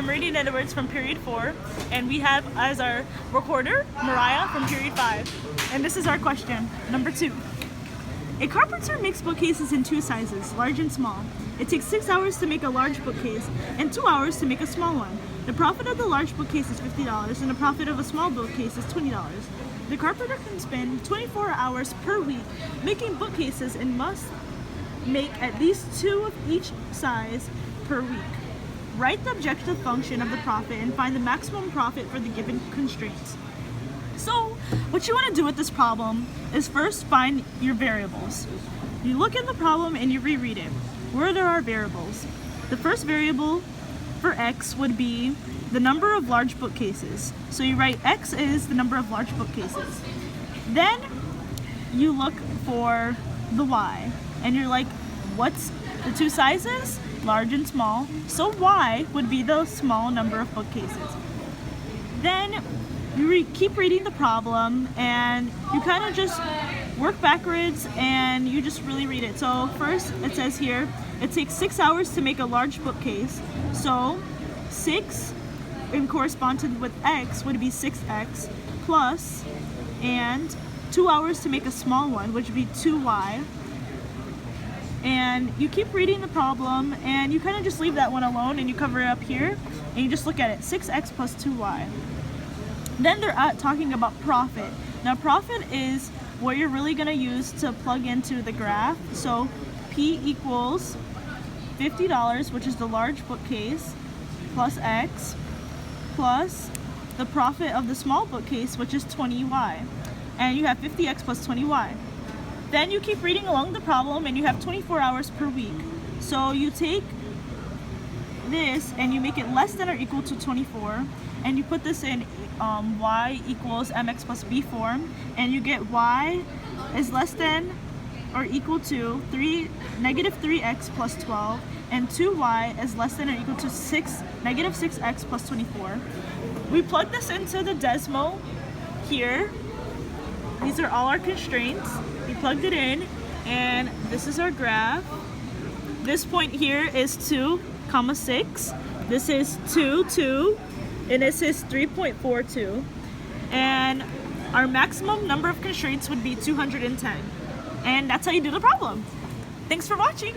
I'm Myridian Edwards from period 4, and we have as our recorder, Mariah from period 5. And this is our question, number 2. A carpenter makes bookcases in 2 sizes, large and small. It takes 6 hours to make a large bookcase and 2 hours to make a small one. The profit of the large bookcase is $50 and the profit of a small bookcase is $20. The carpenter can spend 24 hours per week making bookcases and must make at least 2 of each size per week. Write the objective function of the profit and find the maximum profit for the given constraints. So, what you want to do with this problem is first find your variables. You look at the problem and you reread it. Where there are variables. The first variable for x would be the number of large bookcases. So you write x is the number of large bookcases. Then you look for the y and you're like, what's the 2 sizes? Large and small. So y would be the small number of bookcases. Then you keep reading the problem and you kind of just work backwards and you just really read it. So first it says here, it takes 6 hours to make a large bookcase. So 6 in corresponded with x would be 6x plus, and 2 hours to make a small one, which would be 2y. And you keep reading the problem and you kind of just leave that one alone and you cover it up here and you just look at it, 6x plus 2y. Then they're talking about profit. Now profit is what you're really going to use to plug into the graph. So P equals $50, which is the large bookcase, plus x, plus the profit of the small bookcase, which is 20y. And you have 50x plus 20y. Then you keep reading along the problem and you have 24 hours per week. So you take this and you make it less than or equal to 24, and you put this in y equals mx plus b form, and you get y is less than or equal to negative 3x plus 12, and 2y is less than or equal to negative 6x plus 24. We plug this into the Desmo here. These are all our constraints. We plugged it in, and this is our graph. This point here is 2, 6. This is 2, 2, and this is 3.42. And our maximum number of constraints would be 210. And that's how you do the problem. Thanks for watching.